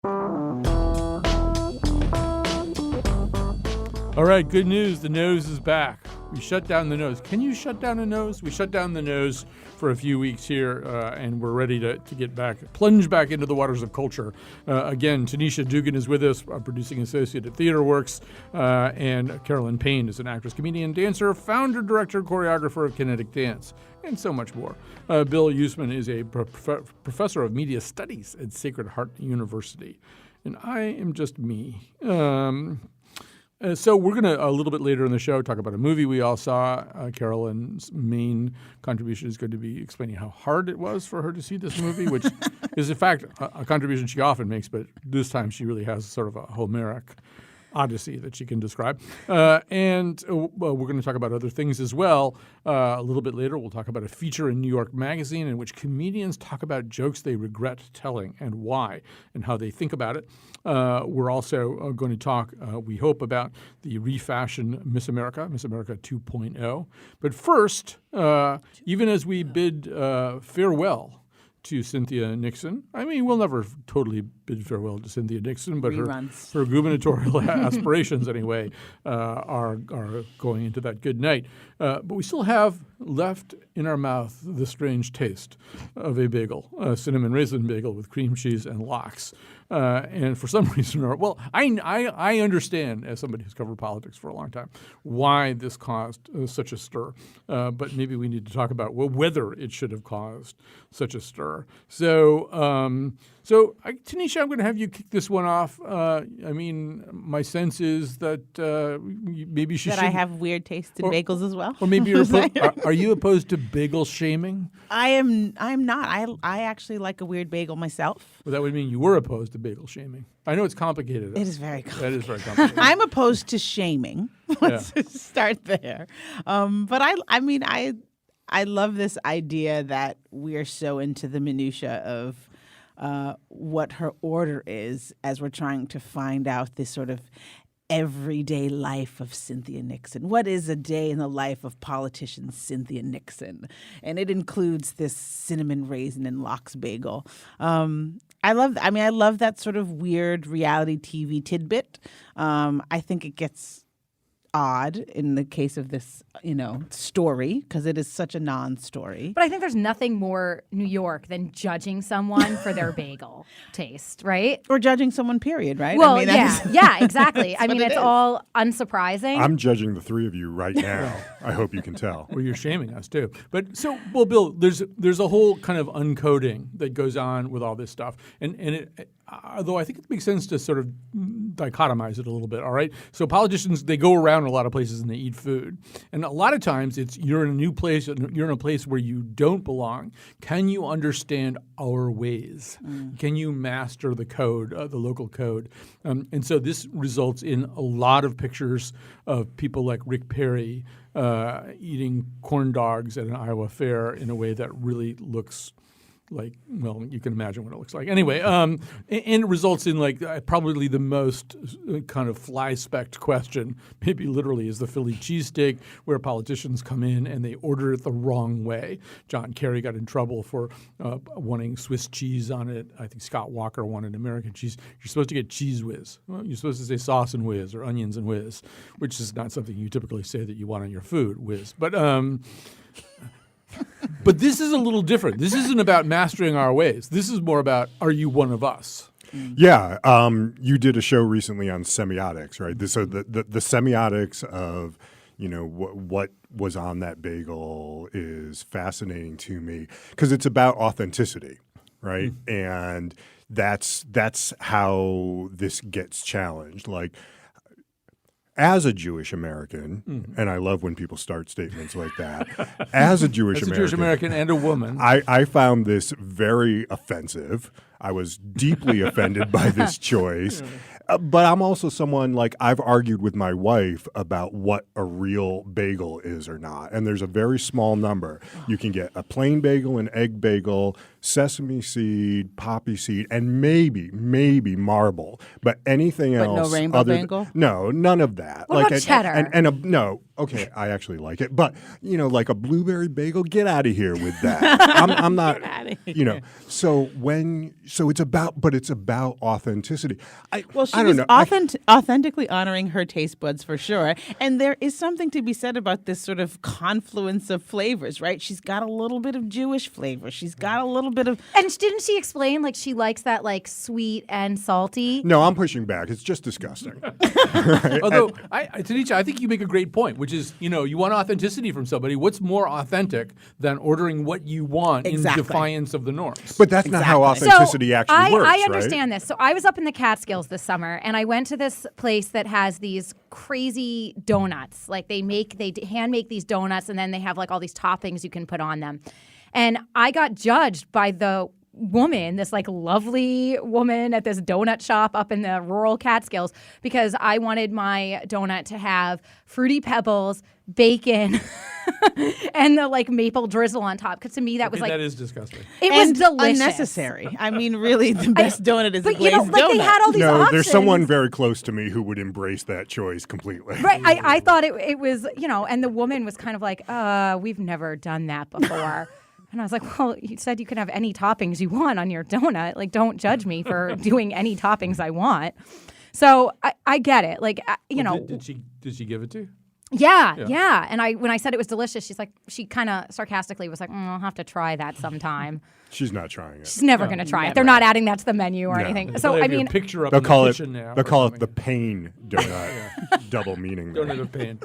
All right, good news. The nose is back. We shut down the nose. Can you shut down a nose? We shut down the nose for a few weeks here, and we're ready to get back, plunge back into the waters of culture. Again, Tanisha Dugan is with us, producing associate at TheaterWorks, and Carolyn Payne is an actress, comedian, dancer, founder, director, choreographer of Kinetic Dance, and so much more. Bill Usman is a professor of media studies at Sacred Heart University, and I am just me. So we're going to, a little bit later in the show, talk about a movie we all saw. Carolyn's main contribution is going to be explaining how hard it was for her to see this movie, which is, in fact, a contribution she often makes, but this time she really has sort of a Homeric odyssey that she can describe. And we're going to talk about other things as well. A little bit later, we'll talk about a feature in New York Magazine in which comedians talk about jokes they regret telling and why and how they think about it. We're also going to talk, we hope, about the refashion Miss America 2.0. But first, even as we bid farewell to Cynthia Nixon. I mean, we'll never totally bid farewell to Cynthia Nixon, but her gubernatorial aspirations, anyway, are going into that good night. But we still have left in our mouth the strange taste of a bagel, a cinnamon raisin bagel with cream cheese and lox. And for some reason, I understand, as somebody who's covered politics for a long time, why this caused such a stir. But maybe we need to talk about whether it should have caused such a stir. So, Tanisha, I'm going to have you kick this one off. I mean, my sense is that maybe she should. That I have weird taste in bagels as well. Or maybe you're are you opposed to bagel shaming? I'm not. I actually like a weird bagel myself. Well, that would mean you were opposed to bagel shaming. I know it's complicated. It is very complicated. That is very complicated. I'm opposed to shaming. Let's just start there. But I love this idea that we're so into the minutia of what her order is as we're trying to find out this sort of everyday life of Cynthia Nixon. What is a day in the life of politician Cynthia Nixon? And it includes this cinnamon raisin and lox bagel. I love that sort of weird reality TV tidbit. I think it gets odd in the case of this, story, because it is such a non-story. But I think there's nothing more New York than judging someone for their bagel taste, right? Or judging someone, period, right? Well, exactly. I mean, it's all unsurprising. I'm judging the three of you right now. I hope you can tell. Well, you're shaming us too. But Bill, there's a whole kind of uncoding that goes on with all this stuff, and it. Although I think it makes sense to sort of dichotomize it a little bit, all right? So politicians, they go around a lot of places and they eat food. And a lot of times you're in a new place, you're in a place where you don't belong. Can you understand our ways? Can you master the code, the local code? And so this results in a lot of pictures of people like Rick Perry eating corn dogs at an Iowa fair in a way that really looks like, well, you can imagine what it looks like. Anyway, and it results in probably the most kind of fly-specked question, maybe literally, is the Philly cheesesteak, where politicians come in and they order it the wrong way. John Kerry got in trouble for wanting Swiss cheese on it. I think Scott Walker wanted American cheese. You're supposed to get cheese whiz. Well, you're supposed to say sauce and whiz or onions and whiz, which is not something you typically say that you want on your food, whiz. But this is a little different. This isn't about mastering our ways. This is more about, are you one of us? Yeah. You did a show recently on semiotics, right? So the semiotics of, what was on that bagel is fascinating to me because it's about authenticity, right? And that's how this gets challenged. Like, as a Jewish American, and I love when people start statements like that, as a Jewish American and a woman, I found this very offensive. I was deeply offended by this choice. But I'm also someone, I've argued with my wife about what a real bagel is or not. And there's a very small number. You can get a plain bagel, an egg bagel, sesame seed, poppy seed, and maybe marble, but anything But no else. rainbow bagel? No, none of that. What about cheddar? No, okay, I actually like it, but like a blueberry bagel, get out of here with that. I'm not, outta So it's about authenticity. Well, she I was don't know. authentically honoring her taste buds for sure. And there is something to be said about this sort of confluence of flavors, right? She's got a little bit of Jewish flavor. She's got a little bit of... And didn't she explain like she likes that like sweet and salty? No, I'm pushing back. It's just disgusting. Although, Tanisha, I think you make a great point, which is, you want authenticity from somebody. What's more authentic than ordering what you want Exactly. in defiance of the norms? But that's not how Exactly. authenticity actually works, I right? understand this. So I was up in the Catskills this summer, and I went to this place that has these crazy donuts. Like they hand make these donuts, and then they have like all these toppings you can put on them. And I got judged by the woman, this like lovely woman at this donut shop up in the rural Catskills, because I wanted my donut to have Fruity Pebbles, bacon, and the like maple drizzle on top. Because to me that was like that is disgusting. it was and delicious. unnecessary. I mean, really, the best donut is a But glazed like donut. they had all these No, options. there's someone very close to me who would embrace that choice completely. Right, I thought it was, and the woman was kind of like, we've never done that before. And I was like, well, you said you can have any toppings you want on your donut. Like, don't judge me for doing any toppings I want. So I get it. Like, Did she give it to you? Yeah. And when I said it was delicious, she kind of sarcastically was like, I'll have to try that sometime. She's not trying it. She's never going to try it. They're not adding that to the menu or No. anything. So So, I mean, picture up They'll in call the it. kitchen now. They'll or call it something. the pain donut. Double meaning. there. Donut of pain.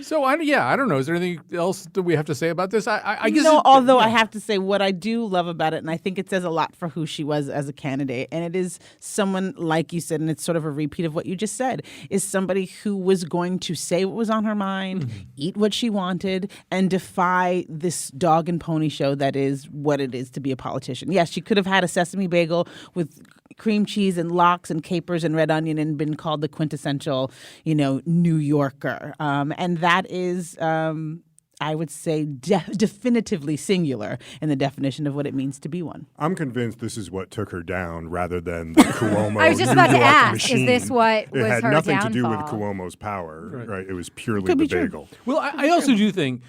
So I don't know. Is there anything else that we have to say about this? I guess. Although I have to say what I do love about it, and I think it says a lot for who she was as a candidate, and it is someone, like you said, and it's sort of a repeat of what you just said, is somebody who was going to say what was on her mind, eat what she wanted, and defy this dog and pony show that is what it is to be a politician. Yes, she could have had a sesame bagel with cream cheese and lox and capers and red onion and been called the quintessential, New Yorker. And that is, I would say, definitively singular in the definition of what it means to be one. I'm convinced this is what took her down rather than the Cuomo I was just New about to York ask, machine. is this what it was had her nothing to do with downfall? Cuomo's power, right? It was purely Could the be true. bagel. Well, I also do think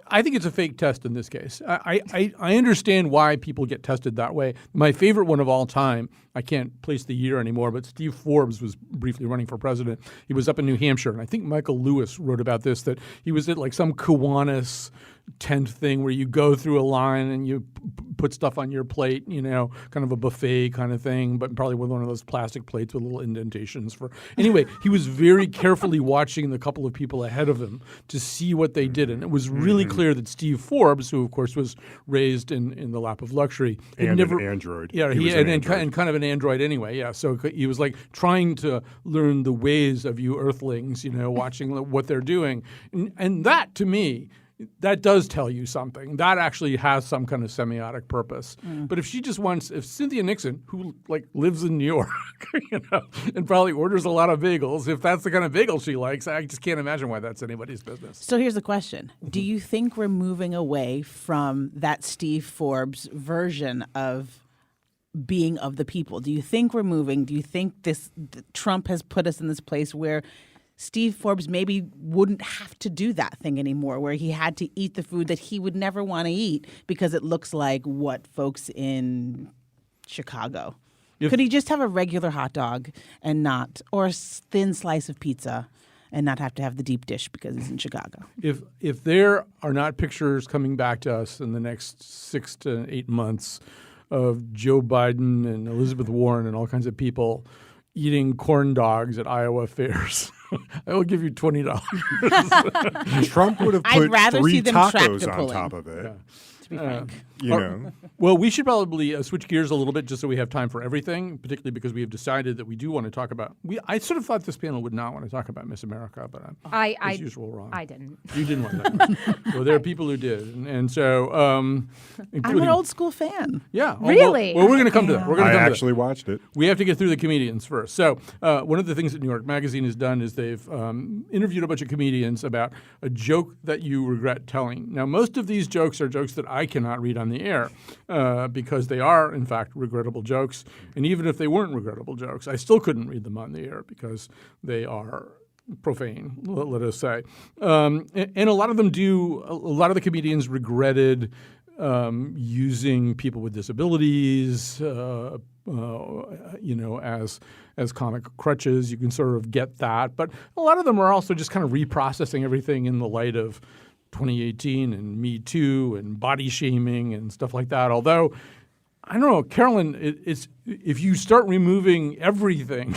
I think it's a fake test in this case. I understand why people get tested that way. My favorite one of all time, I can't place the year anymore, but Steve Forbes was briefly running for president. He was up in New Hampshire, and I think Michael Lewis wrote about this, that he was at like some Kiwanis tent thing where you go through a line and you put stuff on your plate, kind of a buffet kind of thing, but probably with one of those plastic plates with little indentations for. Anyway, he was very carefully watching the couple of people ahead of him to see what they did, and it was really clear that Steve Forbes, who of course was raised in the lap of luxury, And an android. Yeah, He was an and android. kind of an android anyway. Yeah, so he was like trying to learn the ways of you Earthlings, watching what they're doing, and that to me. That does tell you something. That actually has some kind of semiotic purpose. But if she just wants, if Cynthia Nixon, who lives in New York, and probably orders a lot of bagels, if that's the kind of bagel she likes, I just can't imagine why that's anybody's business. So here's the question. Do you think we're moving away from that Steve Forbes version of being of the people? Do you think we're moving? Do you think Trump has put us in this place where Steve Forbes maybe wouldn't have to do that thing anymore, where he had to eat the food that he would never want to eat because it looks like what folks in Chicago? Could he just have a regular hot dog and not, or a thin slice of pizza and not have to have the deep dish because he's in Chicago? If there are not pictures coming back to us in the next 6 to 8 months of Joe Biden and Elizabeth Warren and all kinds of people eating corn dogs at Iowa fairs, I will give you $20. Trump would have I'd put rather see 3 them tacos tractor on pulling. top of it. To be frank. Well, we should probably switch gears a little bit just so we have time for everything, particularly because we have decided that we do want to talk about. I sort of thought this panel would not want to talk about Miss America, but I'm as usual wrong. I didn't. You didn't want that. Well, there are people who did, and so I'm an old school fan. Yeah, Really? Well, we're going to come to that. We're going to I come to that. actually watched it. We have to get through the comedians first. So one of the things that New York Magazine has done is they've interviewed a bunch of comedians about a joke that you regret telling. Now, most of these jokes are jokes that I cannot read on the air because they are, in fact, regrettable jokes. And even if they weren't regrettable jokes, I still couldn't read them on the air because they are profane, let us say. And a lot of them do. A lot of the comedians regretted using people with disabilities, as comic crutches. You can sort of get that. But a lot of them are also just kind of reprocessing everything in the light of 2018 and Me Too and body shaming and stuff like that. Although, I don't know, Carolyn, it's if you start removing everything,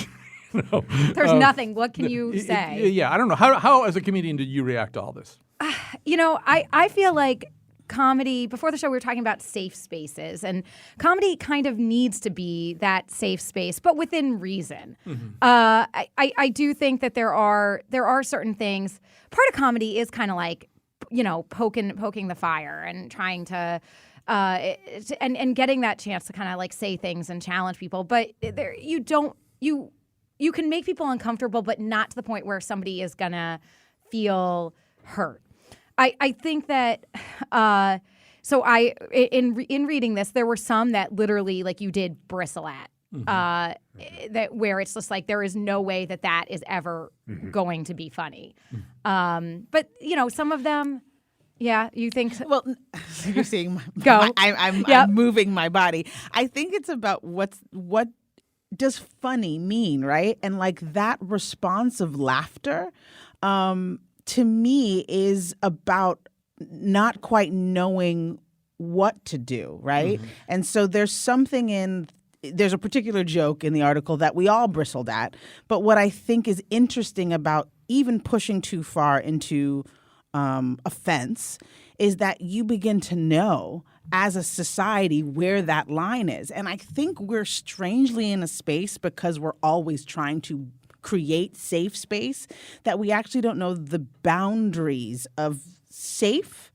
there's nothing. What can you say? I don't know. How, as a comedian, did you react to all this? I feel like comedy, before the show we were talking about safe spaces, and comedy kind of needs to be that safe space, but within reason. Mm-hmm. I do think that there are certain things. Part of comedy is kind of like, poking the fire and trying to and getting that chance to kind of like say things and challenge people. But you can make people uncomfortable, but not to the point where somebody is gonna feel hurt. I think that in reading this, there were some that literally like you did bristle at. Mm-hmm. That where it's just like there is no way that is ever going to be funny. But some of them, you think. Well, you're seeing. Go. I'm moving my body. I think it's about what does funny mean, right? And like that responsive laughter, to me, is about not quite knowing what to do, right? Mm-hmm. And so there's a particular joke in the article that we all bristled at. But what I think is interesting about even pushing too far into offense is that you begin to know as a society where that line is. And I think we're strangely in a space because we're always trying to create safe space that we actually don't know the boundaries of safe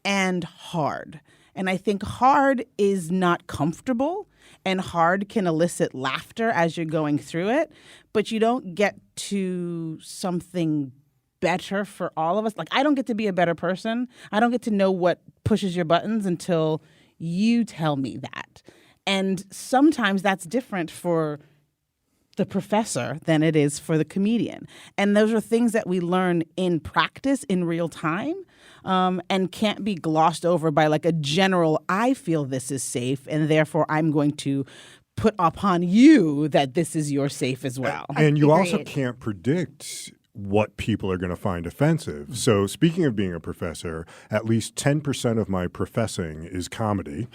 and hard. And I think hard is not comfortable, and hard can elicit laughter as you're going through it, but you don't get to something better for all of us. Like, I don't get to be a better person. I don't get to know what pushes your buttons until you tell me that. And sometimes that's different for the professor than it is for the comedian. And those are things that we learn in practice in real time, and can't be glossed over by like a general, I feel this is safe, and therefore I'm going to put upon you that this is your safe as well. And you also can't predict what people are going to find offensive. So speaking of being a professor, at least 10% of my professing is comedy.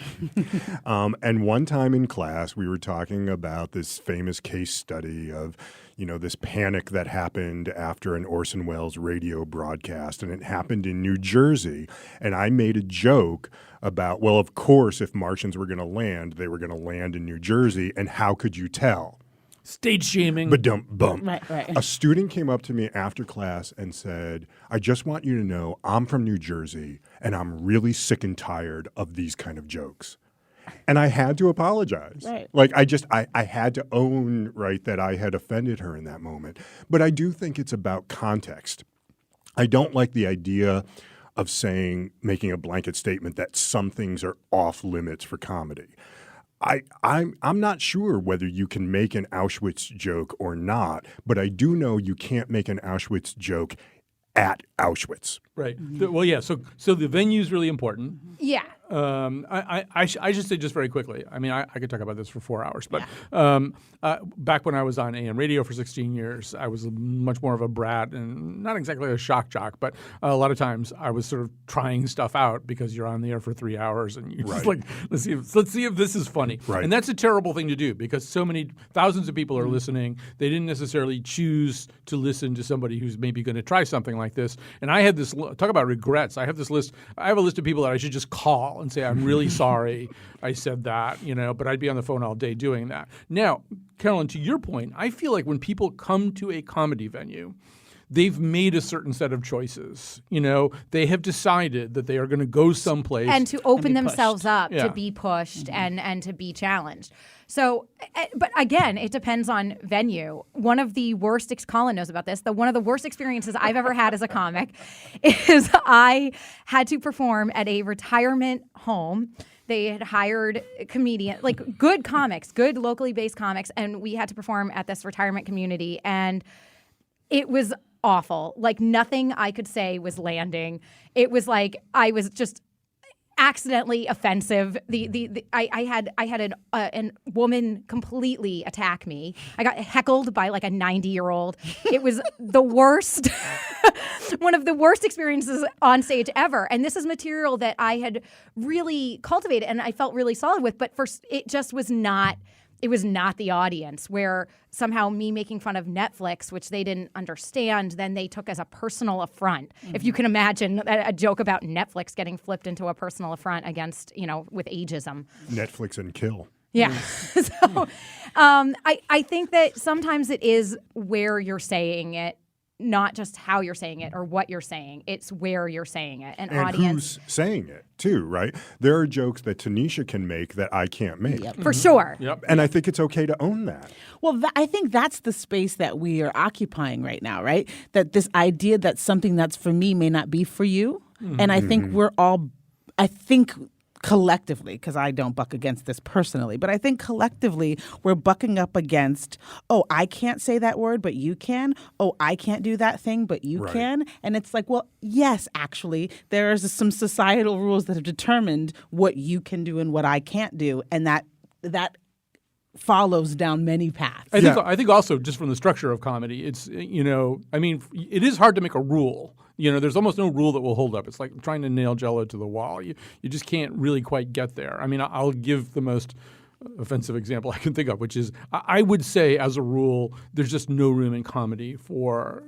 And one time in class, we were talking about this famous case study of, this panic that happened after an Orson Welles radio broadcast, and it happened in New Jersey. And I made a joke about, well, of course, if Martians were going to land, they were going to land in New Jersey, and how could you tell? Stage shaming. Ba-dum-bum. Right. A student came up to me after class and said, I just want you to know I'm from New Jersey and I'm really sick and tired of these kind of jokes. And I had to apologize. Right. Like I had to own, right, that I had offended her in that moment. But I do think it's about context. I don't like the idea of making a blanket statement that some things are off limits for comedy. I'm not sure whether you can make an Auschwitz joke or not, but I do know you can't make an Auschwitz joke at Auschwitz. Right. Mm-hmm. So the venue is really important. Yeah. I should say just very quickly. I mean, I could talk about this for 4 hours, but back when I was on AM radio for 16 years, I was much more of a brat and not exactly a shock jock, but a lot of times I was sort of trying stuff out because you're on the air for 3 hours and you're just like, let's see if this is funny. Right. And that's a terrible thing to do because so many thousands of people are listening. They didn't necessarily choose to listen to somebody who's maybe going to try something like this. And I had this talk about regrets. I have this list. I have a list of people that I should just call and say, I'm really sorry I said that, but I'd be on the phone all day doing that. Now, Carolyn, to your point, I feel like when people come to a comedy venue, they've made a certain set of choices. They have decided that they are going to go someplace and to open be themselves pushed. up Yeah. to be pushed and to be challenged. So, but again, it depends on venue. One of the worst, Colin knows about this, one of the worst experiences I've ever had as a comic is I had to perform at a retirement home. They had hired comedians, like good comics, good locally based comics, and we had to perform at this retirement community. And it was awful. Like nothing I could say was landing. It was like I was just accidentally offensive. I had a woman completely attack me. I got heckled by like a 90-year-old. It was the worst, one of the worst experiences on stage ever. And this is material that I had really cultivated and I felt really solid with. But first, it just was not. It was not the audience, where somehow me making fun of Netflix, which they didn't understand, then they took as a personal affront. If you can imagine a joke about Netflix getting flipped into a personal affront against, with ageism. Netflix and kill. Yeah. So I think that sometimes it is where you're saying it, not just how you're saying it or what you're saying. It's where you're saying it. An And audience. who's saying it, too, right? There are jokes that Tanisha can make that I can't make. For sure. Yep. And I think it's okay to own that. Well, I think that's the space that we are occupying right now, right? That this idea that something that's for me may not be for you. And I think we're all, collectively, because I don't buck against this personally, but I think collectively we're bucking up against, I can't say that word, but you can. I can't do that thing, but you Right. can. And it's like, well, yes, actually, there is some societal rules that have determined what you can do and what I can't do. And that follows down many paths. I think also just from the structure of comedy, it's, it is hard to make a rule. There's almost no rule that will hold up. It's like trying to nail Jell-O to the wall. You just can't really quite get there. I mean, I'll give the most offensive example I can think of, which is I would say as a rule, there's just no room in comedy for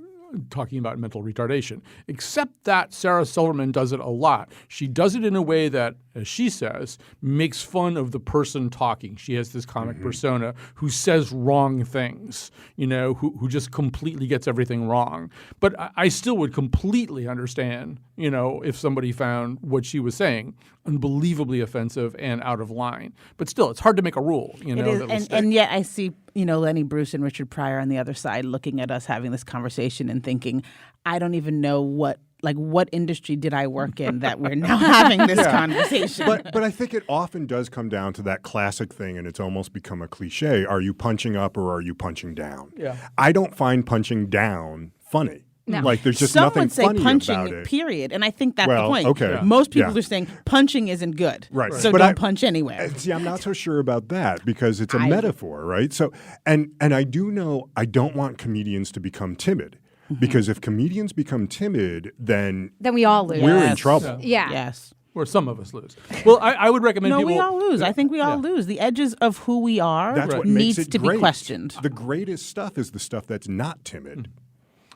talking about mental retardation, except that Sarah Silverman does it a lot. She does it in a way that, as she says, makes fun of the person talking. She has this comic persona who says wrong things, who just completely gets everything wrong. But I still would completely understand, if somebody found what she was saying unbelievably offensive and out of line. But still, it's hard to make a rule, It is, that will stick. and yet I see, Lenny Bruce and Richard Pryor on the other side looking at us having this conversation and thinking, I don't even know what industry did I work in that we're now having this conversation. But I think it often does come down to that classic thing, and it's almost become a cliche. Are you punching up or are you punching down? Yeah. I don't find punching down funny. No. Like there's just Some nothing would say funny punching, about it. period. And I think that's Well, the point. okay. Yeah. Most people Yeah. are saying punching isn't good. Right. So But don't I- punch anywhere. See, I'm not so sure about that because it's a metaphor, right? So, and I do know I don't want comedians to become timid because if comedians become timid, then Then we all lose. we're in Yes. trouble. Yeah. Yes. Or some of us lose. Well, I would recommend No, people. we all lose. I think we all lose. The edges of who we are That's what needs makes it to great. be questioned. The greatest stuff is the stuff that's not timid.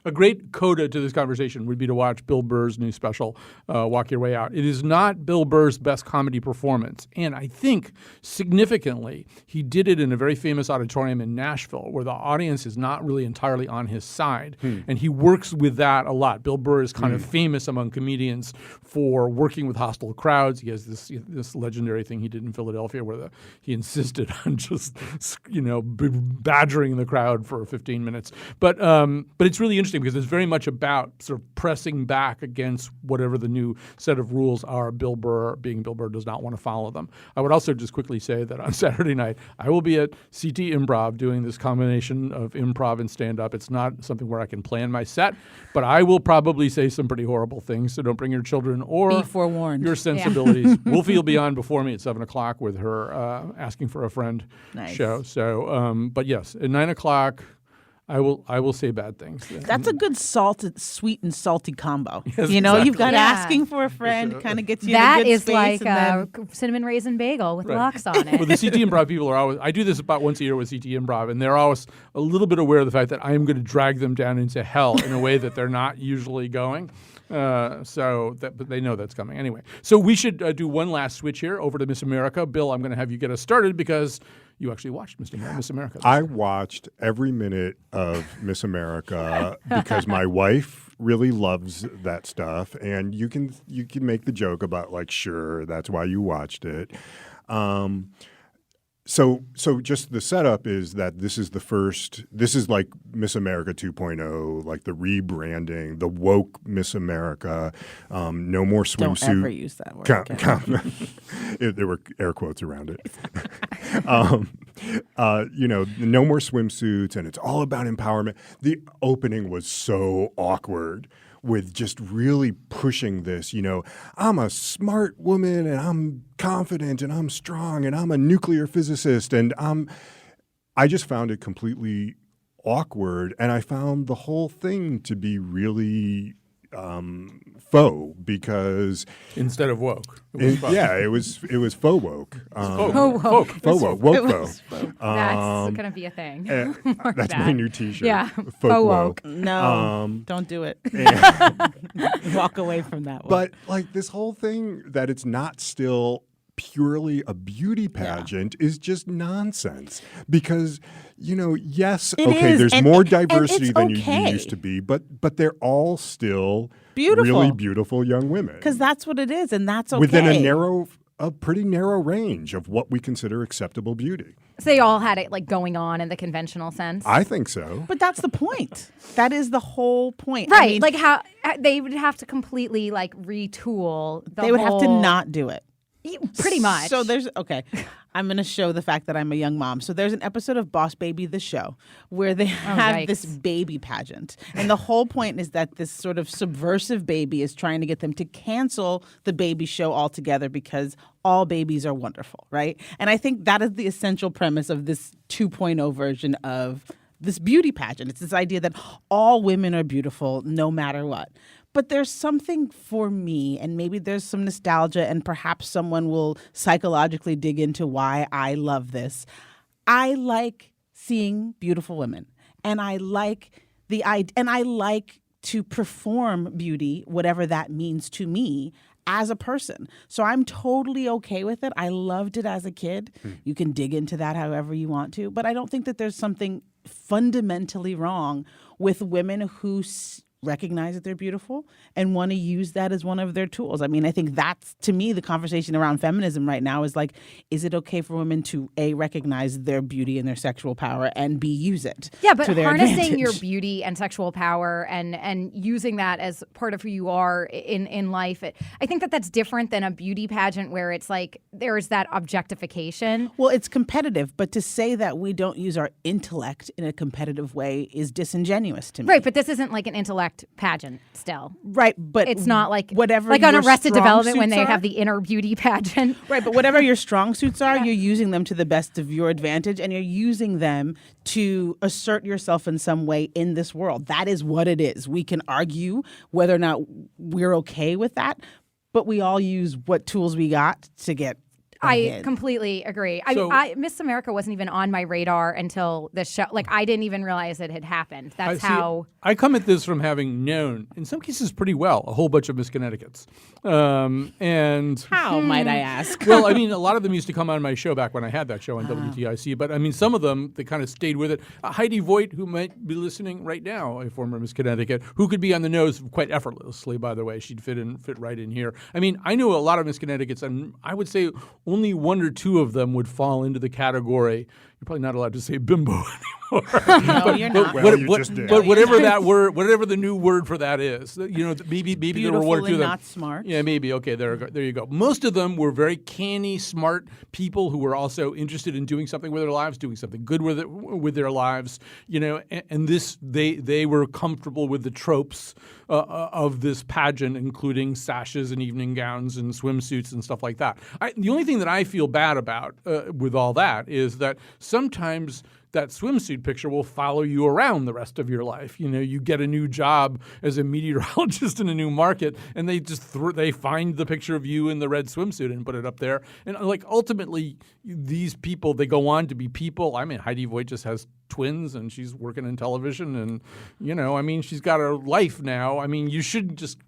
A great coda to this conversation would be to watch Bill Burr's new special, Walk Your Way Out. It is not Bill Burr's best comedy performance. And I think significantly, he did it in a very famous auditorium in Nashville where the audience is not really entirely on his side. And he works with that a lot. Bill Burr is kind of famous among comedians for working with hostile crowds. He has this legendary thing he did in Philadelphia where he insisted on just, badgering the crowd for 15 minutes. But it's really interesting because it's very much about sort of pressing back against whatever the new set of rules are. Bill Burr, being Bill Burr, does not want to follow them. I would also just quickly say that on Saturday night, I will be at CT Improv doing this combination of improv and stand-up. It's not something where I can plan my set, but I will probably say some pretty horrible things, so don't bring your children or Be forewarned. your sensibilities. Wolfie will be on before me at 7 o'clock with her Asking for a Friend Nice. show. So, but yes, at 9 o'clock, I will say bad things. That's a good sweet and salty combo. Yes, You've exactly. got Yeah. Asking for a friend, kind of gets you in a That good is space, like and a cinnamon raisin bagel with Right. lox on it. Well, the CT Improv people are always, I do this about once a year with CT Improv, and they're always a little bit aware of the fact that I am going to drag them down into hell in a way that they're not usually going. But they know that's coming anyway. So we should do one last switch here over to Miss America. Bill, I'm going to have you get us started because you actually watched Miss America. I watched every minute of Miss America because my wife really loves that stuff, and you can make the joke about like, sure, that's why you watched it. So just the setup is that this is like Miss America 2.0, like the rebranding, the woke Miss America, no more swimsuit. Don't ever use that word again. There were air quotes around it. No more swimsuits, and it's all about empowerment. The opening was so awkward with just really pushing this, I'm a smart woman and I'm confident and I'm strong and I'm a nuclear physicist and I just found it completely awkward, and I found the whole thing to be really faux because instead of woke. It was it was faux woke. Faux woke. Faux woke. Woke faux. That's going to be a thing. That's my new T-shirt. Yeah. Faux woke. No, don't do it. Walk away from that one. But like this whole thing that it's not still purely a beauty pageant is just nonsense because yes, there's more diversity than you used to be, but they're all still beautiful, really beautiful young women because that's what it is, and that's okay within a pretty narrow range of what we consider acceptable beauty. So they all had it like going on in the conventional sense. I think so. But that's the point. That is the whole point, right? I mean, like how they would have to completely like retool. They would have to not do it. Pretty much. So I'm going to show the fact that I'm a young mom. So there's an episode of Boss Baby, the show, where they have this baby pageant. And the whole point is that this sort of subversive baby is trying to get them to cancel the baby show altogether because all babies are wonderful, right? And I think that is the essential premise of this 2.0 version of this beauty pageant. It's this idea that all women are beautiful no matter what. But there's something for me, and maybe there's some nostalgia, and perhaps someone will psychologically dig into why I love this. I like seeing beautiful women, and I like to perform beauty, whatever that means to me as a person. So I'm totally okay with it. I loved it as a kid. You can dig into that however you want to, but I don't think that there's something fundamentally wrong with women who recognize that they're beautiful and want to use that as one of their tools. I mean, I think that's, to me, the conversation around feminism right now is like, is it okay for women to A, recognize their beauty and their sexual power, and B, use it? Yeah, but to their harnessing advantage? your beauty and sexual power and using that as part of who you are in life, I think that's different than a beauty pageant where it's like there's that objectification. Well, it's competitive, but to say that we don't use our intellect in a competitive way is disingenuous to me. Right, but this isn't like an intellect pageant still. Right, but it's not like whatever like on your Arrested strong Development when suits they are. have the inner beauty pageant. Right, but whatever your strong suits are, you're using them to the best of your advantage, and you're using them to assert yourself in some way in this world. That is what it is. We can argue whether or not we're okay with that, but we all use what tools we got to get ahead. I completely agree. So- Miss America wasn't even on my radar until the show. Like, I didn't even realize it had happened. That's how... I come at this from having known, in some cases pretty well, a whole bunch of Miss Connecticut's. And How, might I ask? well, I mean, a lot of them used to come on my show back when I had that show on WTIC. But I mean, some of them, they kind of stayed with it. Heidi Voigt, who might be listening right now, a former Miss Connecticut, who could be on the nose quite effortlessly, by the way. She'd fit right in here. I mean, I knew a lot of Miss Connecticut's, and I would say only one or two of them would fall into the category. You're probably not allowed to say bimbo anymore. No, you're not. Well, you just did. But whatever that word, whatever the new word for that is, maybe there were one or two of them. not smart. Yeah, maybe. Okay, there you go. Most of them were very canny, smart people who were also interested in doing something with their lives, doing something good with their lives. And this they were comfortable with the tropes of this pageant, including sashes and evening gowns and swimsuits and stuff like that. The only thing that I feel bad about with all that is that sometimes that swimsuit picture will follow you around the rest of your life. You get a new job as a meteorologist in a new market, and they just they find the picture of you in the red swimsuit and put it up there. And like ultimately, these people, they go on to be people. I mean, Heidi Voigt just has twins, and she's working in television, and I mean, she's got a life now. I mean, you shouldn't just.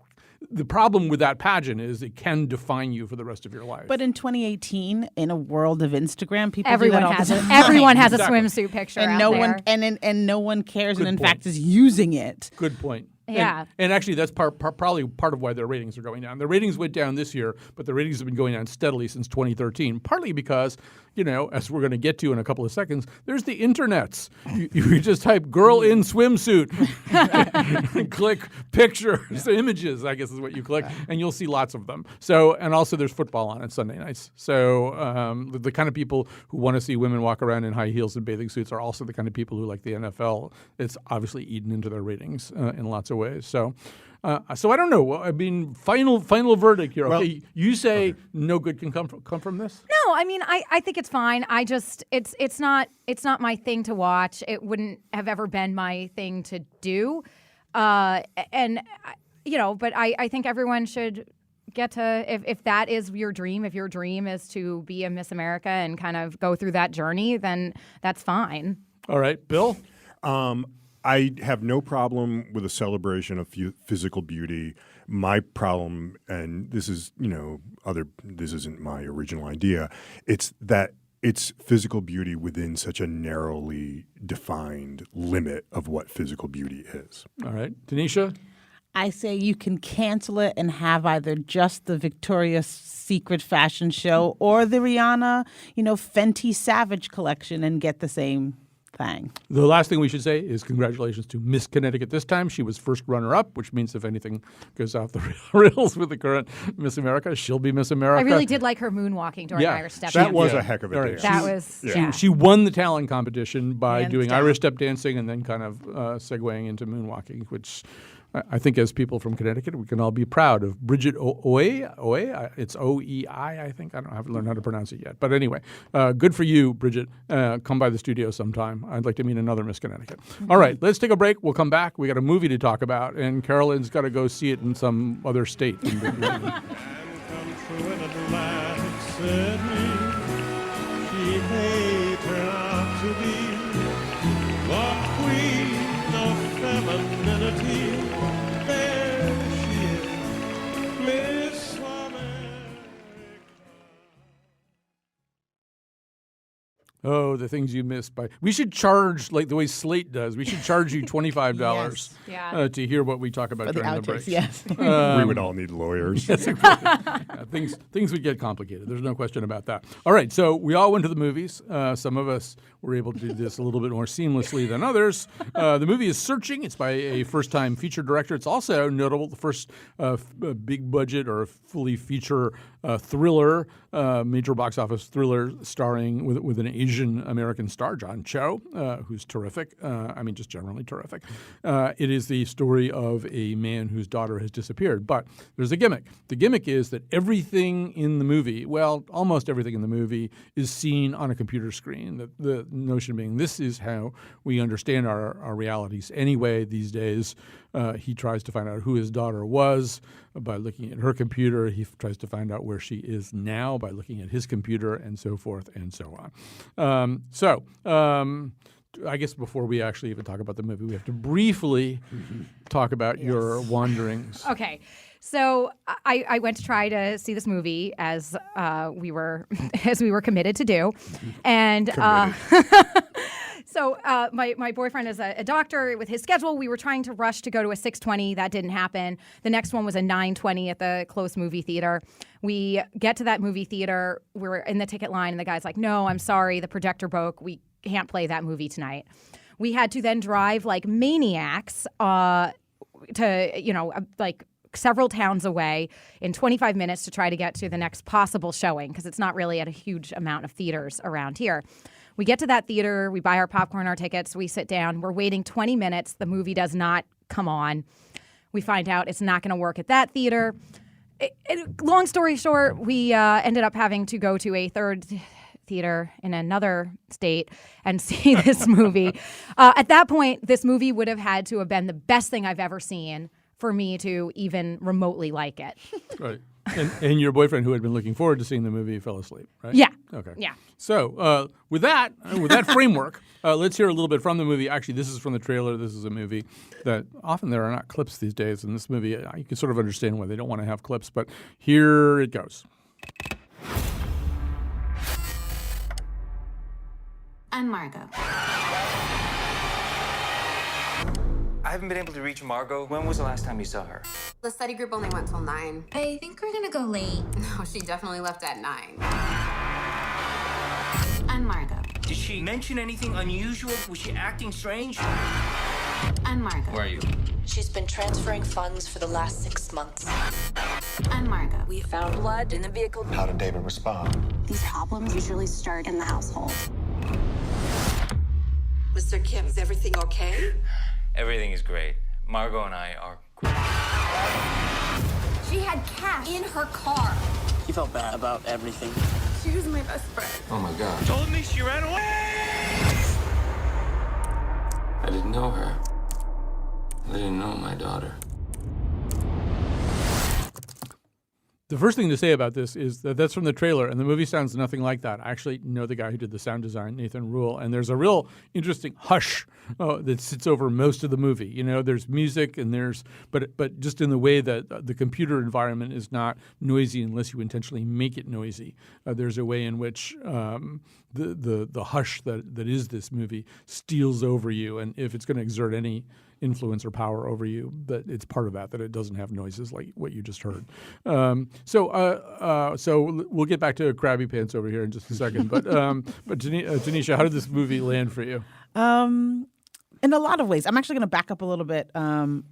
the problem with that pageant is it can define you for the rest of your life. But in 2018, in a world of Instagram, people Everyone do that all has the a, time. everyone has Exactly. a swimsuit picture and out no there. one and no one cares, Good and in point. fact is using it. Good point. Yeah. And actually, that's probably part of why their ratings are going down. Their ratings went down this year, but the ratings have been going down steadily since 2013, partly because, as we're going to get to in a couple of seconds, there's the internets. You just type girl in swimsuit, and click pictures, images, I guess is what you click, and you'll see lots of them. So, and also there's football on Sunday nights. So the kind of people who want to see women walk around in high heels and bathing suits are also the kind of people who like the NFL. It's obviously eaten into their ratings in lots of ways. So I don't know. I mean, final verdict here. Okay, you say no good can come from this? No, I mean, I think it's fine. I just it's not my thing to watch. It wouldn't have ever been my thing to do, but I think everyone should get to if that is your dream. If your dream is to be a Miss America and kind of go through that journey, then that's fine. All right, Bill. I have no problem with a celebration of physical beauty. My problem, and this is, this isn't my original idea, it's that it's physical beauty within such a narrowly defined limit of what physical beauty is. All right, Tanisha. I say you can cancel it and have either just the Victoria's Secret fashion show or the Rihanna, Fenty Savage collection and get the same thing. The last thing we should say is congratulations to Miss Connecticut this time. She was first runner-up, which means if anything goes off the rails with the current Miss America, she'll be Miss America. I really did like her moonwalking during Irish step that dancing. was a heck of a dance. That was She won the talent competition by Hands doing down. Irish step dancing and then kind of segueing into moonwalking, which I think as people from Connecticut, we can all be proud of. Bridget Oye, it's O-E-I, I think. I haven't learned how to pronounce it yet. But anyway, good for you, Bridget. Come by the studio sometime. I'd like to meet another Miss Connecticut. All right, let's take a break. We'll come back. We got a movie to talk about, and Carolyn's got to go see it in some other state. Oh, the things you missed by. We should charge like the way Slate does. We should charge you $25 Yes. Yeah. to hear what we talk about For the during the outtakes, breaks. yes. We would all need lawyers. Things would get complicated. There's no question about that. All right, so we all went to the movies. Some of us were able to do this a little bit more seamlessly than others. The movie is Searching. It's by a first-time feature director. It's also notable, the first big budget or fully feature thriller, major box office thriller starring with an Asian American star, John Cho, who's terrific. Just generally terrific. It is the story of a man whose daughter has disappeared. But there's a gimmick. The gimmick is that everything in the movie, well, almost everything in the movie, is seen on a computer screen. The notion being this is how we understand our realities anyway these days. He tries to find out who his daughter was by looking at her computer. He tries to find out where she is now by looking at his computer, and so forth and so on. I guess before we actually even talk about the movie, we have to briefly talk about your wanderings. Okay. So I went to try to see this movie as we were committed to do, and so my boyfriend is a doctor. With his schedule, we were trying to rush to go to a 6:20. That didn't happen. The next one was a 9:20 at the close movie theater. We get to that movie theater. We're in the ticket line, and the guy's like, "No, I'm sorry, the projector broke. We can't play that movie tonight." We had to then drive like maniacs to several towns away in 25 minutes to try to get to the next possible showing, because it's not really at a huge amount of theaters around here. We get to that theater, we buy our popcorn, our tickets, we sit down, we're waiting 20 minutes, the movie does not come on. We find out it's not going to work at that theater. Long story short, we ended up having to go to a third theater in another state and see this movie. At that point, this movie would have had to have been the best thing I've ever seen for me to even remotely like it. Right. And your boyfriend, who had been looking forward to seeing the movie, fell asleep, right? Yeah. Okay. Yeah. So with that framework, let's hear a little bit from the movie. Actually, this is from the trailer. This is a movie that often there are not clips these days. In this movie, you can sort of understand why they don't want to have clips. But here it goes. I'm Margot. I haven't been able to reach Margot. When was the last time you saw her? The study group only went till 9. I think we're gonna go late. No, she definitely left at 9. I'm Margot. Did she mention anything unusual? Was she acting strange? I'm Margot. Where are you? She's been transferring funds for the last 6 months. I'm Margot. We found blood in the vehicle. How did David respond? These problems usually start in the household. Mr. Kim, is everything okay? Everything is great. Margot and I are great. She had cash in her car. He felt bad about everything. She was my best friend. Oh my God. Told me she ran away! I didn't know her. I didn't know my daughter. The first thing to say about this is that that's from the trailer, and the movie sounds nothing like that. I actually know the guy who did the sound design, Nathan Rule, and there's a real interesting hush that sits over most of the movie. You know, there's music, and but just in the way that the computer environment is not noisy unless you intentionally make it noisy. There's a way in which the hush that is this movie steals over you, and if it's going to exert any influence or power over you, that it's part of that it doesn't have noises like what you just heard. So we'll get back to Krabby Pants over here in just a second. But Tanisha, how did this movie land for you? In a lot of ways. I'm actually going to back up a little bit to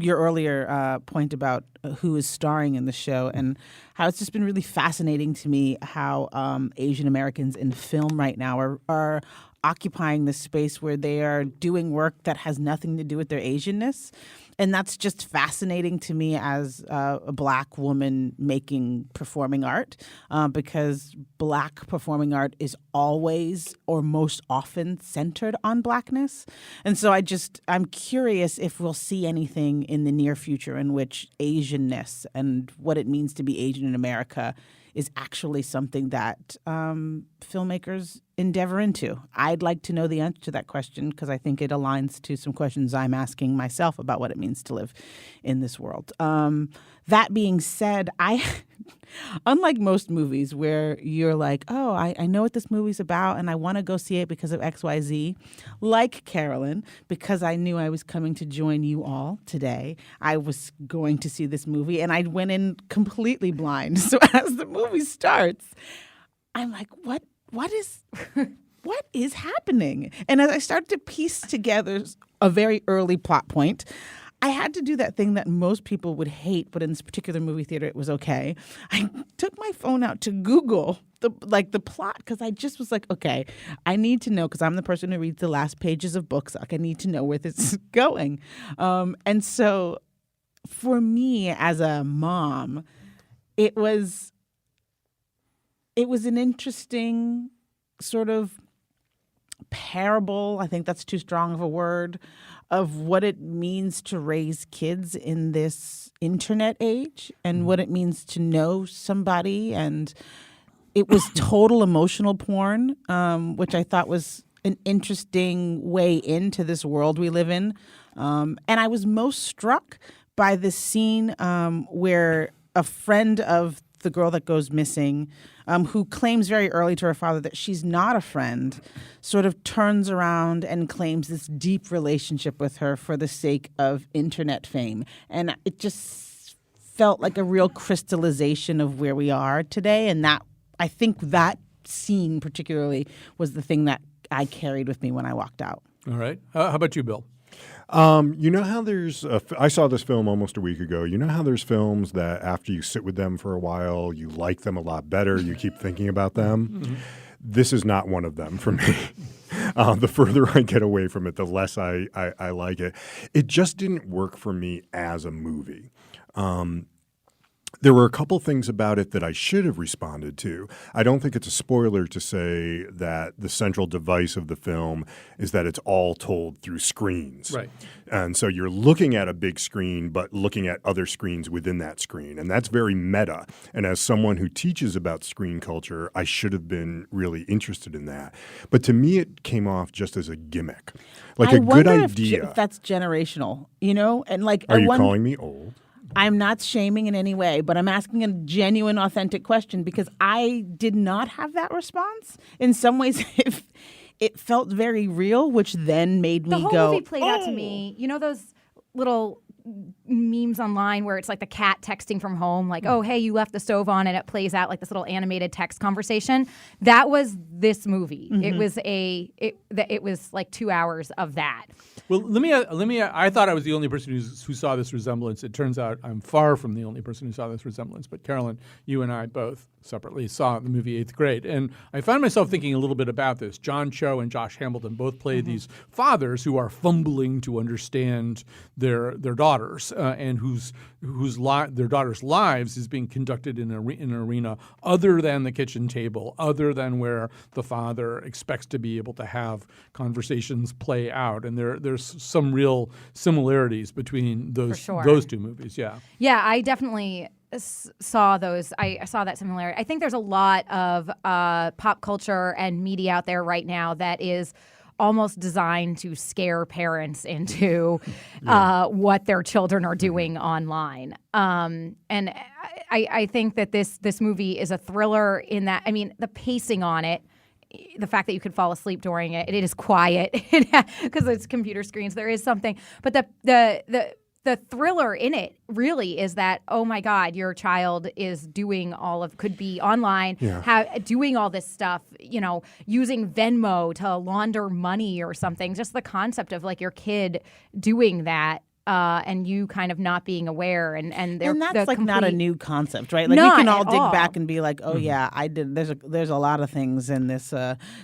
your earlier point about who is starring in the show, and how it's just been really fascinating to me how Asian Americans in film right now are occupying this space where they are doing work that has nothing to do with their Asianness. And that's just fascinating to me as a Black woman making performing art, because Black performing art is always or most often centered on Blackness. And so I'm curious if we'll see anything in the near future in which Asianness and what it means to be Asian in America is actually something that filmmakers endeavor into. I'd like to know the answer to that question because I think it aligns to some questions I'm asking myself about what it means to live in this world. That being said, unlike most movies where you're like, oh, I know what this movie's about and I want to go see it because of XYZ, like Carolyn, because I knew I was coming to join you all today, I was going to see this movie and I went in completely blind. So as the movie starts, I'm like, what is happening? And as I started to piece together a very early plot point, I had to do that thing that most people would hate, but in this particular movie theater, it was okay. I took my phone out to Google the plot because I just was like, okay, I need to know because I'm the person who reads the last pages of books. Like, I need to know where this is going. And so for me as a mom, it was an interesting sort of parable, I think that's too strong of a word, of what it means to raise kids in this internet age and what it means to know somebody. And it was total emotional porn, which I thought was an interesting way into this world we live in. And I was most struck by this scene where a friend of the girl that goes missing, who claims very early to her father that she's not a friend, sort of turns around and claims this deep relationship with her for the sake of internet fame. And it just felt like a real crystallization of where we are today. And that, I think that scene particularly was the thing that I carried with me when I walked out. All right. How about you, Bill? You know how I saw this film almost a week ago. You know how there's films that after you sit with them for a while, you like them a lot better. You keep thinking about them. Mm-hmm. This is not one of them for me. The further I get away from it, the less I like it. It just didn't work for me as a movie. There were a couple things about it that I should have responded to. I don't think it's a spoiler to say that the central device of the film is that it's all told through screens. Right. And so you're looking at a big screen, but looking at other screens within that screen. And that's very meta. And as someone who teaches about screen culture, I should have been really interested in that. But to me, it came off just as a gimmick, like I a good wonder idea. if that's generational, you know? And like, Are you calling me old? I'm not shaming in any way, but I'm asking a genuine, authentic question because I did not have that response. In some ways, it felt very real, which then made me The whole go, movie played out to me. You know those little memes online where it's like the cat texting from home, like, oh, hey, you left the stove on, and it plays out like this little animated text conversation. That was this movie. Mm-hmm. It was like 2 hours of that. Well, let me. I thought I was the only person who saw this resemblance. It turns out I'm far from the only person who saw this resemblance. But Carolyn, you and I both separately saw the movie Eighth Grade, and I found myself thinking a little bit about this. John Cho and Josh Hamilton both play these fathers who are fumbling to understand their daughters, and their daughters' lives is being conducted in an arena other than the kitchen table, other than where the father expects to be able to have conversations play out. And there's some real similarities between those two movies. Yeah. Yeah, I definitely saw those. I saw that similarity. I think there's a lot of pop culture and media out there right now that is almost designed to scare parents into what their children are doing online. And I think that this movie is a thriller in that, I mean, the pacing on it, the fact that you could fall asleep during it is quiet because it's computer screens. There is something, but the thriller in it really is that, oh my God, your child is doing could be online, doing all this stuff, you know, using Venmo to launder money or something. Just the concept of like your kid doing that. And you kind of not being aware, and that's like not a new concept, right? Like we can all dig back and be like, oh yeah, I did. There's a lot of things in this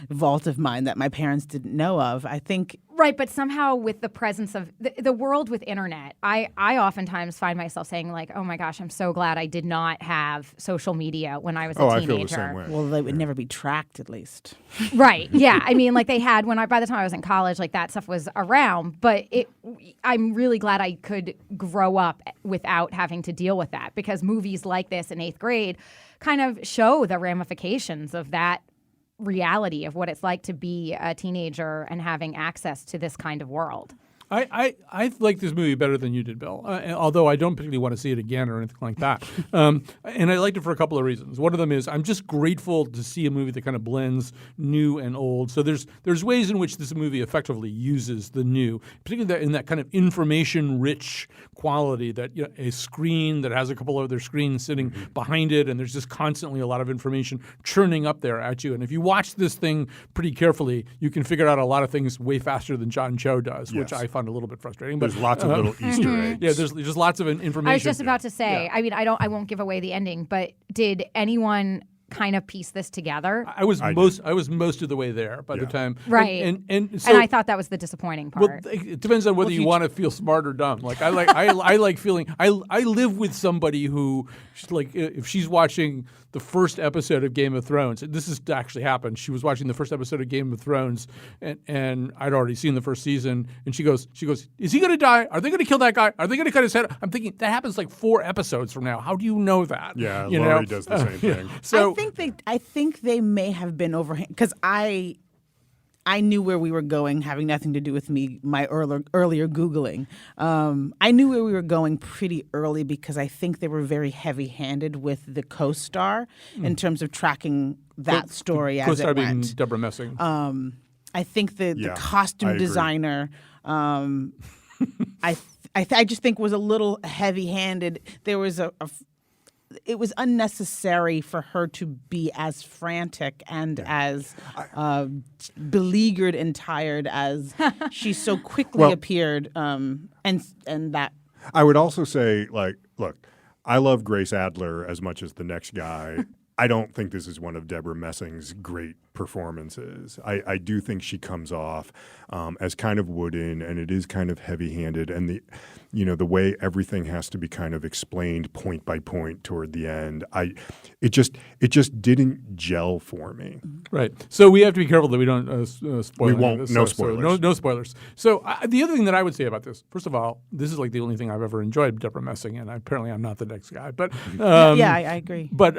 vault of mine that my parents didn't know of. I think. Right, but somehow with the presence of the world with internet, I oftentimes find myself saying like, oh my gosh, I'm so glad I did not have social media when I was a teenager. I feel the same way. Well, they would never be tracked, at least. Right, yeah. I mean, like they had by the time I was in college, like that stuff was around, but I'm really glad I could grow up without having to deal with that, because movies like this in Eighth Grade kind of show the ramifications of that reality of what it's like to be a teenager and having access to this kind of world. I like this movie better than you did, Bill, although I don't particularly want to see it again or anything like that. And I liked it for a couple of reasons. One of them is I'm just grateful to see a movie that kind of blends new and old. So there's ways in which this movie effectively uses the new, particularly in that kind of information-rich quality that, you know, a screen that has a couple of other screens sitting behind it, and there's just constantly a lot of information churning up there at you. And if you watch this thing pretty carefully, you can figure out a lot of things way faster than John Cho does, which I found a little bit frustrating. But there's lots of little Easter eggs. Yeah, there's just lots of information. I was just about to say, I mean, I won't give away the ending, but did anyone kind of piece this together? I was most of the way there by the time. Right. And I thought that was the disappointing part. Well, it depends on whether you want to feel smart or dumb. Like I like feeling I live with somebody who, like, if she's watching the first episode of Game of Thrones, this has actually happened. She was watching the first episode of Game of Thrones, and I'd already seen the first season, and she goes, is he going to die? Are they going to kill that guy? Are they going to cut his head? I'm thinking that happens like 4 episodes from now. How do you know that? Yeah, Laurie does the same thing. So I think they may have been overhand, because I knew where we were going, having nothing to do with me, my earlier Googling. I knew where we were going pretty early because I think they were very heavy-handed with the co-star in terms of tracking that story as co-star it went. being Deborah Messing. I think the costume designer, I just think was a little heavy-handed. There was it was unnecessary for her to be as frantic and as beleaguered and tired as she so quickly appeared, and that. I would also say, like, look, I love Grace Adler as much as the next guy. I don't think this is one of Deborah Messing's great performances. I do think she comes off as kind of wooden, and it is kind of heavy-handed, and the way everything has to be kind of explained point by point toward the end. It just didn't gel for me. Right. So we have to be careful that we don't spoil. We won't. This. No So spoilers. no spoilers. So the other thing that I would say about this, first of all, this is like the only thing I've ever enjoyed Deborah messing in. Apparently, I'm not the next guy, but I agree. But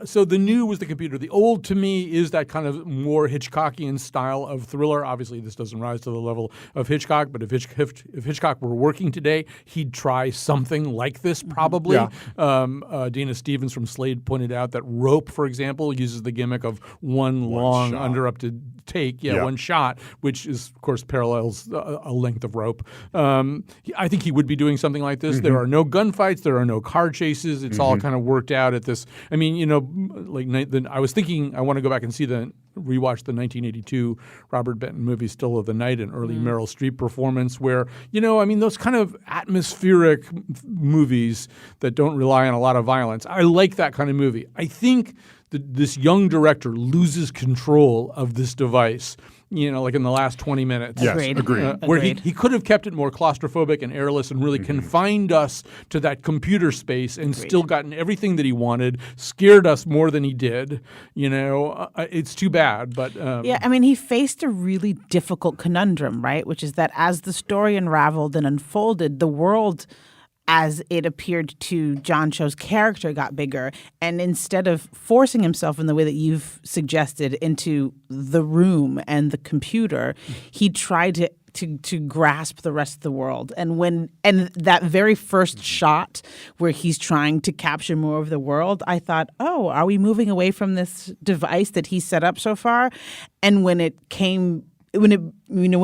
so the new was the computer. The old, to me, is that kind of more Hitchcockian style of thriller. Obviously, this doesn't rise to the level of Hitchcock, but if Hitchcock were working today, he'd try something like this probably. Yeah. Dana Stevens from Slade pointed out that Rope, for example, uses the gimmick of one long shot. uninterrupted take, Yeah. one shot, which is, of course, parallels a length of Rope. I think he would be doing something like this. There are no gunfights. There are no car chases. It's all kind of worked out at this. I mean, I was thinking I want to go back and rewatch the 1982 Robert Benton movie Still of the Night, an early Meryl Streep performance where, those kind of atmospheric movies that don't rely on a lot of violence. I like that kind of movie. I think this young director loses control of this device, like in the last 20 minutes. Yes, Agreed. agreed. Where he could have kept it more claustrophobic and airless and really confined us to that computer space and still gotten everything that he wanted, scared us more than he did. It's too bad. But he faced a really difficult conundrum, right? Which is that as the story unraveled and unfolded, the world as it appeared to John Cho's character got bigger. And instead of forcing himself in the way that you've suggested into the room and the computer, he tried to grasp the rest of the world. And that very first shot where he's trying to capture more of the world, I thought, oh, are we moving away from this device that he set up so far? And when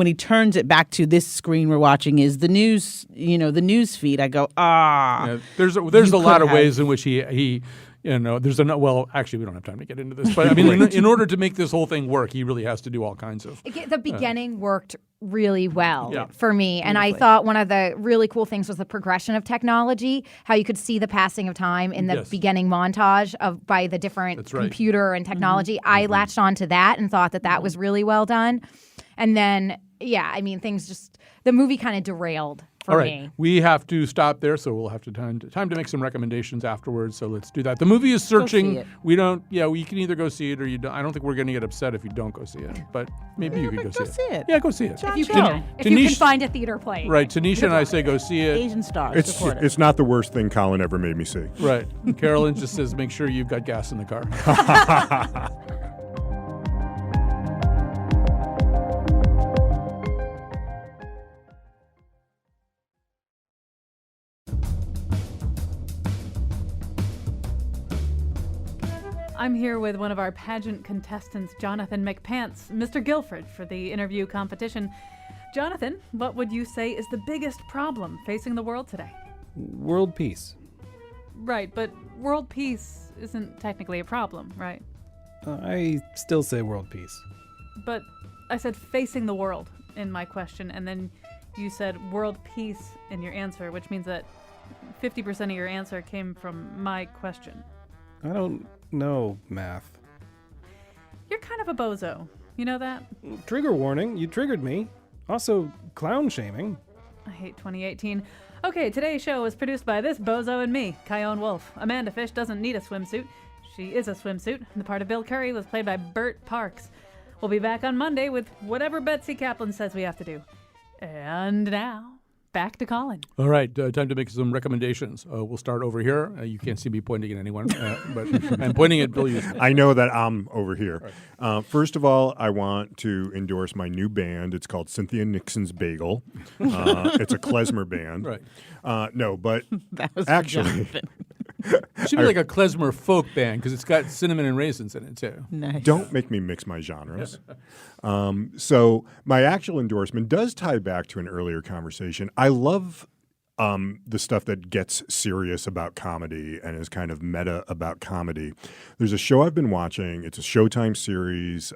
he turns it back to this screen we're watching is the news, the news feed, I go, Yeah, there's a lot of ways in which he well, actually, we don't have time to get into this, but I mean, in order to make this whole thing work, he really has to do all kinds of. The beginning worked really well for me. And I Beautifully. thought one of the really cool things was the progression of technology, how you could see the passing of time in the beginning montage by the different computer and technology. I latched onto that and thought that was really well done. And then, the movie kind of derailed for All right, me. we have to stop there, so we'll have time to make some recommendations afterwards. So let's do that. The movie is Searching. see it. We don't. Yeah, you can either go see it or you don't. I don't think we're going to get upset if you don't go see it, but maybe you could go see it. Yeah, go see it. John You Cho. can, if you can find a theater play. Right, Tanisha and I say go see it. Asian stars. support it. It's not the worst thing Colin ever made me see. Right. Carolyn just says make sure you've got gas in the car. I'm here with one of our pageant contestants, Jonathan McPants, Mr. Guilford, for the interview competition. Jonathan, what would you say is the biggest problem facing the world today? World peace. Right, but world peace isn't technically a problem, right? I still say world peace. But I said facing the world in my question, and then you said world peace in your answer, which means that 50% of your answer came from my question. I don't know math. You're kind of a bozo. You know that? Trigger warning, you triggered me. Also, clown shaming. I hate 2018. Okay, today's show was produced by this bozo and me, Kyone Wolf. Amanda Fish doesn't need a swimsuit. She is a swimsuit. The part of Bill Curry was played by Burt Parks. We'll be back on Monday with whatever Betsy Kaplan says we have to do. And now, back to Colin. All right, time to make some recommendations. We'll start over here. You can't see me pointing at anyone, but I'm pointing at Bill Houston. I know that I'm over here. First of all, I want to endorse my new band. It's called Cynthia Nixon's Bagel. It's a klezmer band. Right. No, but That was actually, Jonathan. It should be like a klezmer folk band because it's got cinnamon and raisins in it too. Nice. don't make me mix my genres. So my actual endorsement does tie back to an earlier conversation. I love the stuff that gets serious about comedy and is kind of meta about comedy. There's a show I've been watching. It's a Showtime series.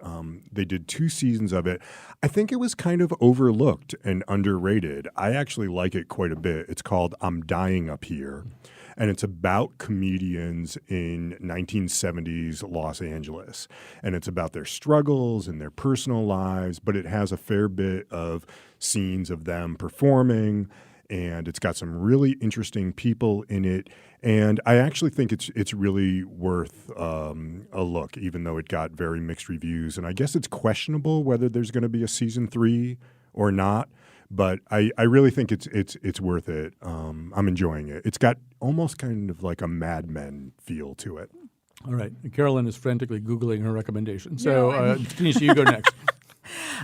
They did 2 seasons of it. I think it was kind of overlooked and underrated. I actually like it quite a bit. It's called I'm Dying Up Here. and it's about comedians in 1970s Los Angeles. And it's about their struggles and their personal lives, but it has a fair bit of scenes of them performing, and it's got some really interesting people in it. And I actually think it's really worth a look, even though it got very mixed reviews. And I guess it's questionable whether there's going to be a season 3 or not. But I really think it's worth it. I'm enjoying it. It's got almost kind of like a Mad Men feel to it. All right. Carolyn is frantically Googling her recommendation. So, Tanisha, you go next.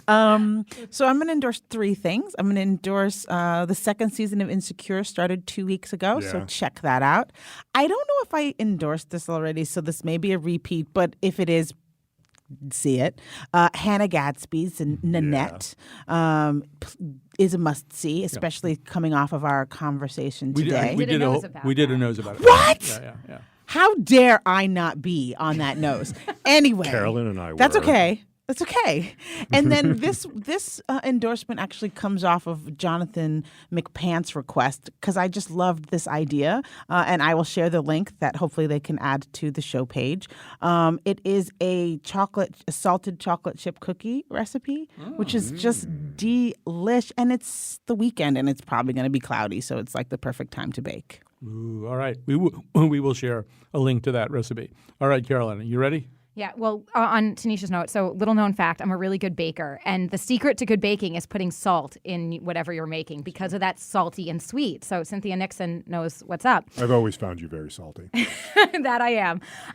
So I'm going to endorse 3 things. I'm going to endorse the second season of Insecure started 2 weeks ago, so check that out. I don't know if I endorsed this already, so this may be a repeat, but if it is, see it. Hannah Gadsby's and Nanette is a must-see, especially coming off of our conversation today. We did a nose about it. What? Yeah. How dare I not be on that nose? Anyway. Carolyn and I were. That's okay. That's okay. And then this endorsement actually comes off of Jonathan McPant's request because I just loved this idea. And I will share the link that hopefully they can add to the show page. It is a salted chocolate chip cookie recipe, which is just delish. And it's the weekend and it's probably going to be cloudy. So it's like the perfect time to bake. Ooh, all right. We will share a link to that recipe. All right, Carolyn, you ready? Yeah, well, on Tanisha's note, so little known fact, I'm a really good baker. And the secret to good baking is putting salt in whatever you're making because of that salty and sweet. So Cynthia Nixon knows what's up. I've always found you very salty. That I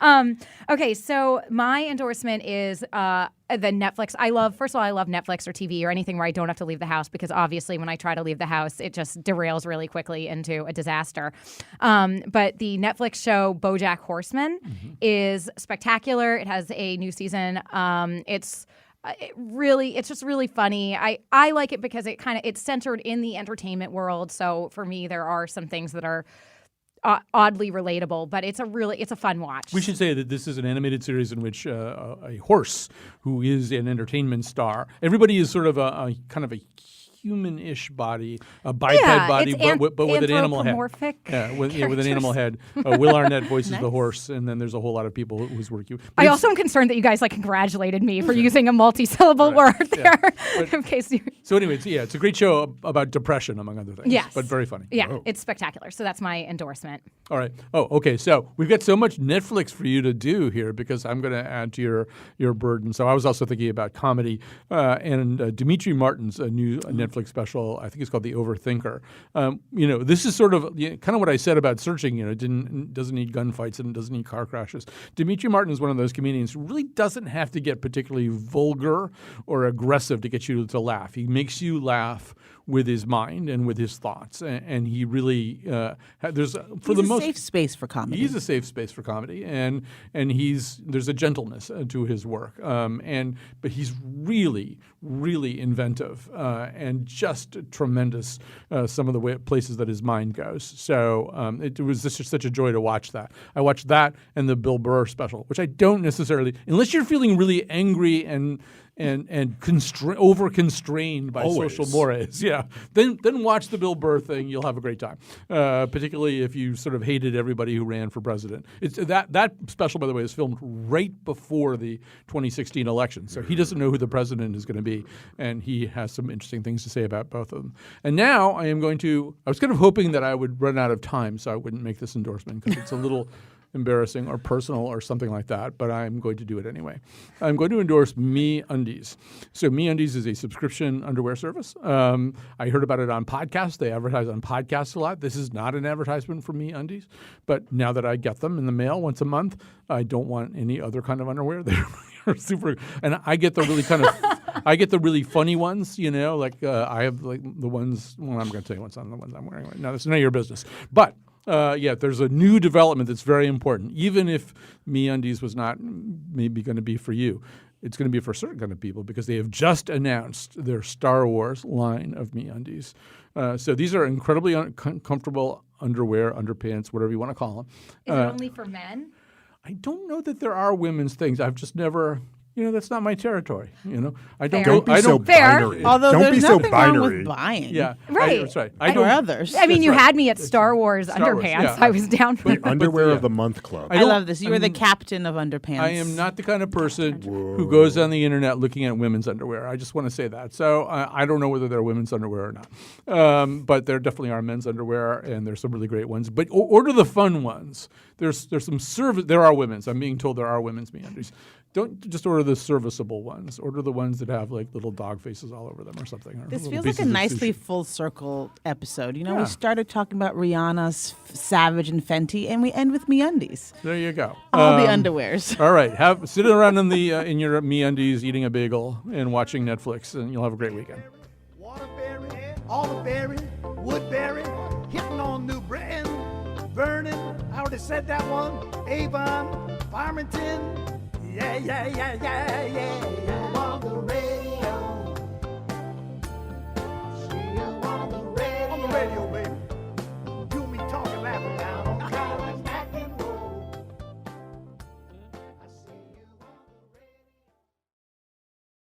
am. Okay, so my endorsement is the Netflix. I love Netflix or TV or anything where I don't have to leave the house because obviously when I try to leave the house, it just derails really quickly into a disaster. But the Netflix show BoJack Horseman is spectacular. It has a new season. It's just really funny. I like it because it's centered in the entertainment world. So for me, there are some things that are oddly relatable, but it's a fun watch. We should say that this is an animated series in which a horse who is an entertainment star. Everybody is sort of a kind of a human-ish body, a biped body, but with an animal head. With an animal head. Will Arnett voices the horse, and then there's a whole lot of people whose work you. I also am concerned that you guys congratulated me for using a multi-syllable word there. In case you. So anyways, it's a great show about depression, among other things. Yes, but very funny. Yeah, It's spectacular. So that's my endorsement. All right. Oh, okay. So we've got so much Netflix for you to do here because I'm going to add to your burden. So I was also thinking about comedy and Dimitri Martin's new Netflix special. I think it's called The Overthinker. This is sort of kind of what I said about Searching. It doesn't need gunfights and it doesn't need car crashes. Dimitri Martin is one of those comedians who really doesn't have to get particularly vulgar or aggressive to get you to laugh. He makes you laugh with his mind and with his thoughts, and he really there's a safe space for comedy. He's a safe space for comedy, and there's a gentleness to his work, but he's really inventive and just tremendous. Some of the places that his mind goes. So it was just such a joy to watch that. I watched that and the Bill Burr special, which I don't necessarily, unless you're feeling really angry and over-constrained by social mores. Yeah. Then watch the Bill Burr thing. You'll have a great time, particularly if you sort of hated everybody who ran for president. It's that special, by the way, is filmed right before the 2016 election. So he doesn't know who the president is going to be, and he has some interesting things to say about both of them. And now I was kind of hoping that I would run out of time so I wouldn't make this endorsement because it's a little embarrassing or personal or something like that, but I'm going to do it anyway. I'm going to endorse MeUndies. So MeUndies is a subscription underwear service. I heard about it on podcasts. They advertise on podcasts a lot. This is not an advertisement for MeUndies, but now that I get them in the mail once a month, I don't want any other kind of underwear. They're super, and I get the really funny ones, I have like the ones, well, I'm going to tell you what's on the ones I'm wearing right now. That's none of your business. But there's a new development that's very important. Even if MeUndies was not maybe going to be for you, it's going to be for a certain kind of people because they have just announced their Star Wars line of MeUndies. So these are incredibly comfortable underwear, underpants, whatever you want to call them. Is it only for men? I don't know that there are women's things. I've just never that's not my territory. I Fair. Don't be so Fair. binary. Although Don't there's be so nothing wrong binary. with buying. Yeah, Right. That's right. Or others. I mean, That's you right. had me at Star Wars Star Wars, underpants. yeah. I was down for The underwear yeah. of the month club. I love this. You are the captain of underpants. I am not the kind of person who goes on the internet looking at women's underwear. I just want to say that. So I don't know whether they're women's underwear or not. But there definitely are men's underwear, and there's some really great ones. But order the fun ones. There's some service. There are women's. I'm being told there are women's MeUndies. Don't just order the serviceable ones. Order the ones that have like little dog faces all over them or something. Or This little feels like a pieces of nicely sushi. full circle episode. We Yeah. started talking about Rihanna's Savage and Fenty, and we end with MeUndies. There you go. All the underwears. All right, sit around in in your MeUndies, eating a bagel and watching Netflix, and you'll have a great weekend. Waterberry, Alderberry, Woodberry, hitting on New Britain, Vernon, I already said that one, Avon, Farmington, yeah.